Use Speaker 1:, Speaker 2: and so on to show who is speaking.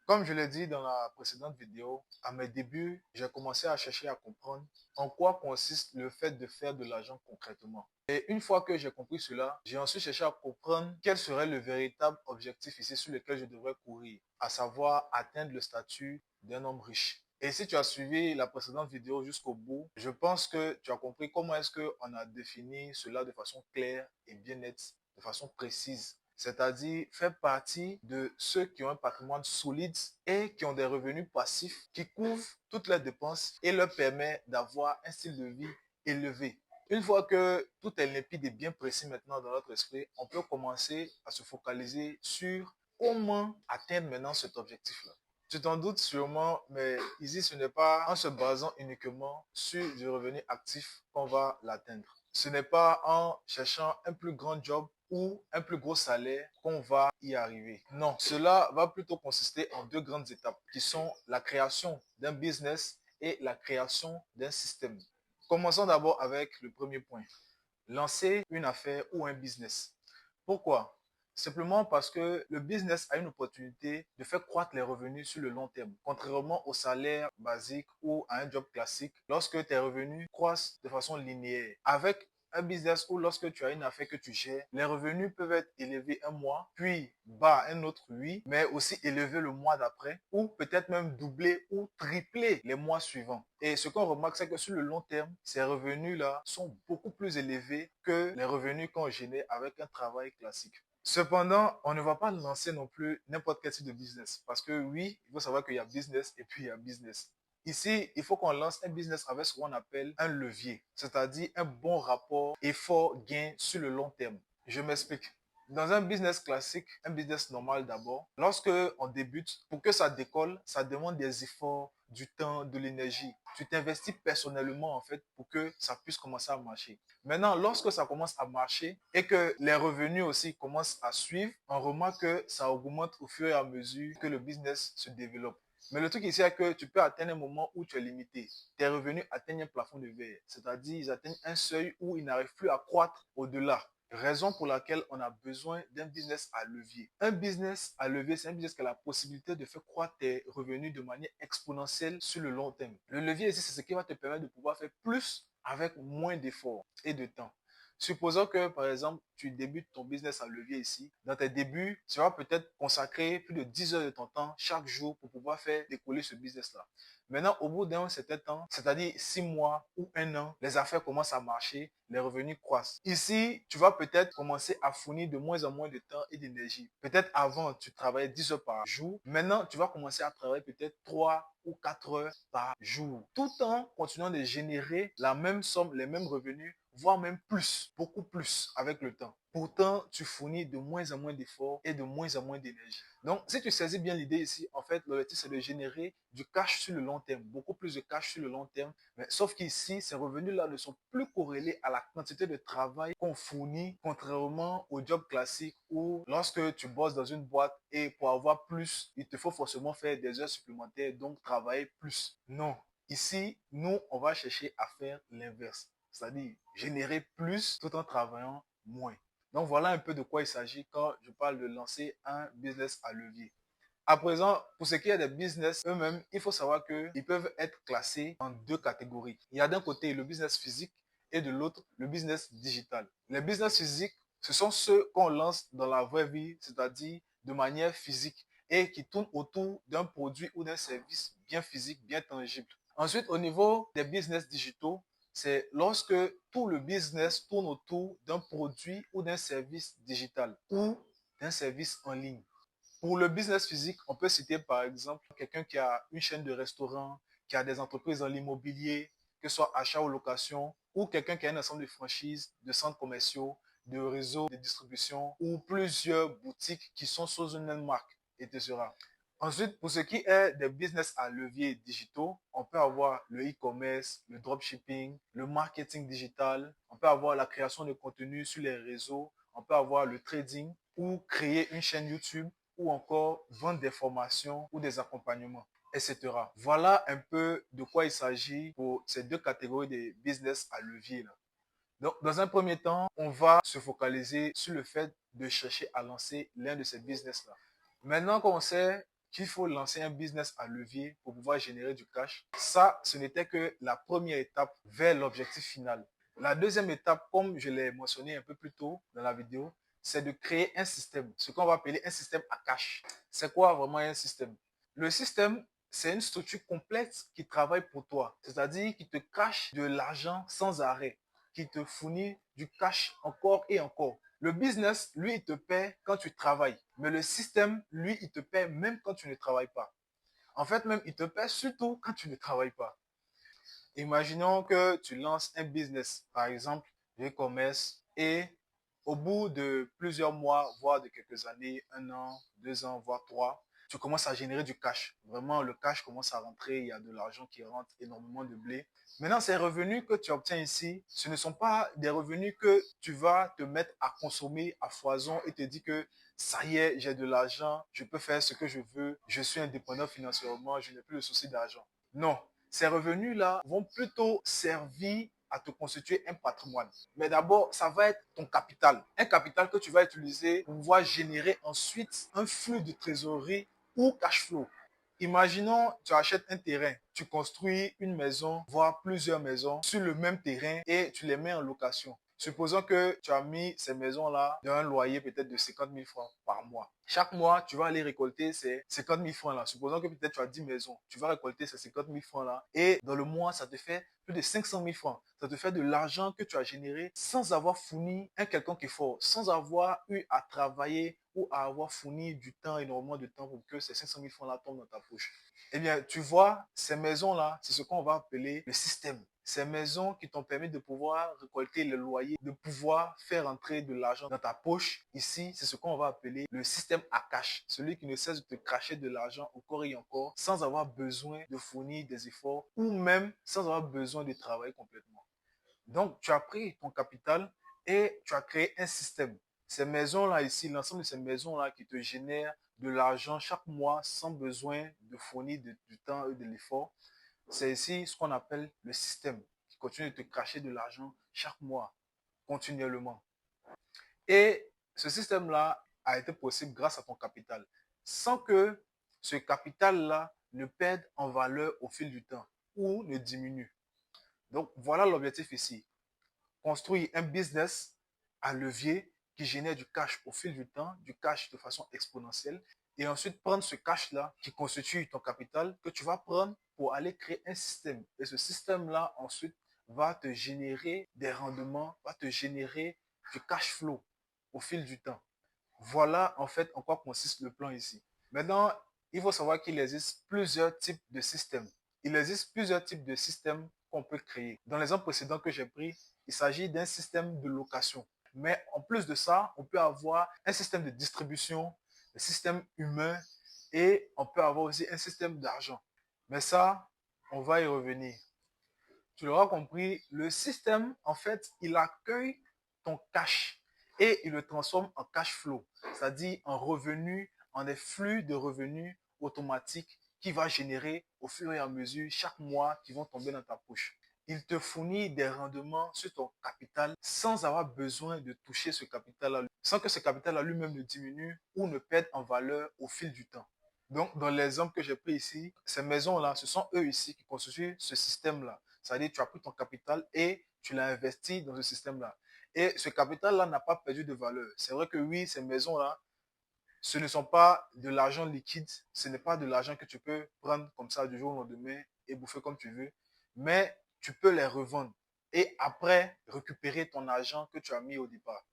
Speaker 1: Comme je l'ai dit dans la précédente vidéo, à mes débuts, j'ai commencé à chercher à comprendre en quoi consiste le fait de faire de l'argent concrètement. Et une fois que j'ai compris cela, j'ai ensuite cherché à comprendre quel serait le véritable objectif ici sur lequel je devrais courir, à savoir atteindre le statut d'un homme riche. Et si tu as suivi la précédente vidéo jusqu'au bout, je pense que tu as compris comment est-ce qu'on a défini cela de façon claire et bien nette, de façon précise, c'est-à-dire faire partie de ceux qui ont un patrimoine solide et qui ont des revenus passifs qui couvrent toutes leurs dépenses et leur permet d'avoir un style de vie élevé. Une fois que tout est limpide et bien précis maintenant dans notre esprit, on peut commencer à se focaliser sur comment atteindre maintenant cet objectif-là. Tu t'en doutes sûrement, mais ici, ce n'est pas en se basant uniquement sur du revenu actif qu'on va l'atteindre. Ce n'est pas en cherchant un plus grand job ou un plus gros salaire qu'on va y arriver. Non, cela va plutôt consister en deux grandes étapes qui sont la création d'un business et la création d'un système. Commençons d'abord avec le premier point. Lancer une affaire ou un business. Pourquoi? Simplement parce que le business a une opportunité de faire croître les revenus sur le long terme, contrairement au salaire basique ou à un job classique, lorsque tes revenus croissent de façon linéaire. Avec un business ou lorsque tu as une affaire que tu gères, les revenus peuvent être élevés un mois, puis bas un autre, oui, mais aussi élevés le mois d'après, ou peut-être même doubler ou tripler les mois suivants. Et ce qu'on remarque, c'est que sur le long terme, ces revenus-là sont beaucoup plus élevés que les revenus qu'on génère avec un travail classique. Cependant, on ne va pas lancer non plus n'importe quel type de business. Parce que oui, il faut savoir qu'il y a business et puis il y a business. Ici, il faut qu'on lance un business avec ce qu'on appelle un levier, c'est-à-dire un bon rapport effort-gain sur le long terme. Je m'explique. Dans un business classique, un business normal d'abord, lorsque on débute, pour que ça décolle, ça demande des efforts, du temps, de l'énergie. Tu t'investis personnellement en fait pour que ça puisse commencer à marcher. Maintenant, lorsque ça commence à marcher et que les revenus aussi commencent à suivre, on remarque que ça augmente au fur et à mesure que le business se développe. Mais le truc ici est que tu peux atteindre un moment où tu es limité. Tes revenus atteignent un plafond de verre, c'est-à-dire ils atteignent un seuil où ils n'arrivent plus à croître au-delà. Raison pour laquelle on a besoin d'un business à levier. Un business à levier, c'est un business qui a la possibilité de faire croître tes revenus de manière exponentielle sur le long terme. Le levier ici, c'est ce qui va te permettre de pouvoir faire plus avec moins d'efforts et de temps. Supposons que, par exemple, tu débutes ton business à levier ici. Dans tes débuts, tu vas peut-être consacrer plus de 10 heures de ton temps chaque jour pour pouvoir faire décoller ce business-là. Maintenant, au bout d'un certain temps, c'est-à-dire 6 mois ou un an, les affaires commencent à marcher, les revenus croissent. Ici, tu vas peut-être commencer à fournir de moins en moins de temps et d'énergie. Peut-être avant, tu travaillais 10 heures par jour. Maintenant, tu vas commencer à travailler peut-être 3 ou 4 heures par jour, tout en continuant de générer la même somme, les mêmes revenus, voire même plus, beaucoup plus avec le temps. Pourtant, tu fournis de moins en moins d'efforts et de moins en moins d'énergie. Donc, si tu saisis bien l'idée ici, en fait, l'objectif, c'est de générer du cash sur le long terme, beaucoup plus de cash sur le long terme. Mais, sauf qu'ici, ces revenus-là ne sont plus corrélés à la quantité de travail qu'on fournit, contrairement au job classique où lorsque tu bosses dans une boîte et pour avoir plus, il te faut forcément faire des heures supplémentaires, donc travailler plus. Non. Ici, nous, on va chercher à faire l'inverse, c'est-à-dire générer plus tout en travaillant moins. Donc voilà un peu de quoi il s'agit quand je parle de lancer un business à levier. À présent, pour ce qui est des business eux-mêmes, il faut savoir qu'ils peuvent être classés en deux catégories. Il y a d'un côté le business physique et de l'autre le business digital. Les business physiques, ce sont ceux qu'on lance dans la vraie vie, c'est-à-dire de manière physique et qui tournent autour d'un produit ou d'un service bien physique, bien tangible. Ensuite, au niveau des business digitaux, c'est lorsque tout le business tourne autour d'un produit ou d'un service digital ou d'un service en ligne. Pour le business physique, on peut citer par exemple quelqu'un qui a une chaîne de restaurants, qui a des entreprises dans l'immobilier, que ce soit achat ou location, ou quelqu'un qui a un ensemble de franchises, de centres commerciaux, de réseaux de distribution, ou plusieurs boutiques qui sont sous une même marque, etc. Ensuite, pour ce qui est des business à levier digitaux, on peut avoir le e-commerce, le dropshipping, le marketing digital, on peut avoir la création de contenu sur les réseaux, on peut avoir le trading ou créer une chaîne YouTube ou encore vendre des formations ou des accompagnements, etc. Voilà un peu de quoi il s'agit pour ces deux catégories de business à levier là. Donc, dans un premier temps, on va se focaliser sur le fait de chercher à lancer l'un de ces business-là. Maintenant qu'on sait qu'il faut lancer un business à levier pour pouvoir générer du cash. Ça, ce n'était que la première étape vers l'objectif final. La deuxième étape, comme je l'ai mentionné un peu plus tôt dans la vidéo, c'est de créer un système, ce qu'on va appeler un système à cash. C'est quoi vraiment un système? Le système, c'est une structure complète qui travaille pour toi, c'est-à-dire qui te cache de l'argent sans arrêt, qui te fournit du cash encore et encore. Le business, lui, il te paie quand tu travailles, mais le système, lui, il te paie même quand tu ne travailles pas. En fait, même, il te paie surtout quand tu ne travailles pas. Imaginons que tu lances un business, par exemple, e-commerce, et au bout de plusieurs mois, voire de quelques années, 1 an, 2 ans, voire 3, tu commences à générer du cash. Vraiment, le cash commence à rentrer, il y a de l'argent qui rentre, énormément de blé. Maintenant, ces revenus que tu obtiens ici, ce ne sont pas des revenus que tu vas te mettre à consommer à foison et te dire que ça y est, j'ai de l'argent, je peux faire ce que je veux, je suis indépendant financièrement, je n'ai plus le souci d'argent. Non, ces revenus-là vont plutôt servir à te constituer un patrimoine. Mais d'abord, ça va être ton capital. Un capital que tu vas utiliser pour pouvoir générer ensuite un flux de trésorerie ou cash flow. Imaginons, tu achètes un terrain, tu construis une maison, voire plusieurs maisons sur le même terrain et tu les mets en location. Supposons que tu as mis ces maisons-là dans un loyer peut-être de 50 000 francs par mois. Chaque mois, tu vas aller récolter ces 50 000 francs-là. Supposons que peut-être tu as 10 maisons. Tu vas récolter ces 50 000 francs-là. Et dans le mois, ça te fait plus de 500 000 francs. Ça te fait de l'argent que tu as généré sans avoir fourni un quelconque effort, sans avoir eu à travailler ou à avoir fourni du temps, énormément de temps pour que ces 500 000 francs-là tombent dans ta poche. Eh bien, tu vois, ces maisons-là, c'est ce qu'on va appeler le système. Ces maisons qui t'ont permis de pouvoir récolter le loyer, de pouvoir faire entrer de l'argent dans ta poche. Ici, c'est ce qu'on va appeler le système à cash. Celui qui ne cesse de te cracher de l'argent encore et encore sans avoir besoin de fournir des efforts ou même sans avoir besoin de travailler complètement. Donc, tu as pris ton capital et tu as créé un système. Ces maisons-là ici, l'ensemble de ces maisons-là qui te génèrent de l'argent chaque mois sans besoin de fournir du temps et de l'effort, c'est ici ce qu'on appelle le système qui continue de te cracher de l'argent chaque mois, continuellement. Et ce système-là a été possible grâce à ton capital, sans que ce capital-là ne perde en valeur au fil du temps ou ne diminue. Donc, voilà l'objectif ici. Construire un business à levier qui génère du cash au fil du temps, du cash de façon exponentielle, et ensuite prendre ce cash-là qui constitue ton capital que tu vas prendre pour aller créer un système. Et ce système-là, ensuite, va te générer des rendements, va te générer du cash flow au fil du temps. Voilà en fait en quoi consiste le plan ici. Maintenant, il faut savoir qu'il existe plusieurs types de systèmes. Il existe plusieurs types de systèmes qu'on peut créer. Dans l'exemple précédent que j'ai pris, il s'agit d'un système de location. Mais en plus de ça, on peut avoir un système de distribution, un système humain et on peut avoir aussi un système d'argent. Mais ça, on va y revenir. Tu l'auras compris, le système, en fait, il accueille ton cash et il le transforme en cash flow, c'est-à-dire en revenu, en des flux de revenus automatiques qui va générer au fur et à mesure chaque mois qui vont tomber dans ta poche. Il te fournit des rendements sur ton capital sans avoir besoin de toucher ce capital-là, sans que ce capital-là lui-même ne diminue ou ne perde en valeur au fil du temps. Donc, dans l'exemple que j'ai pris ici, ces maisons-là, ce sont eux ici qui constituent ce système-là. C'est-à-dire, tu as pris ton capital et tu l'as investi dans ce système-là. Et ce capital-là n'a pas perdu de valeur. C'est vrai que oui, ces maisons-là, ce ne sont pas de l'argent liquide, ce n'est pas de l'argent que tu peux prendre comme ça du jour au lendemain et bouffer comme tu veux, mais tu peux les revendre et après récupérer ton argent que tu as mis au départ.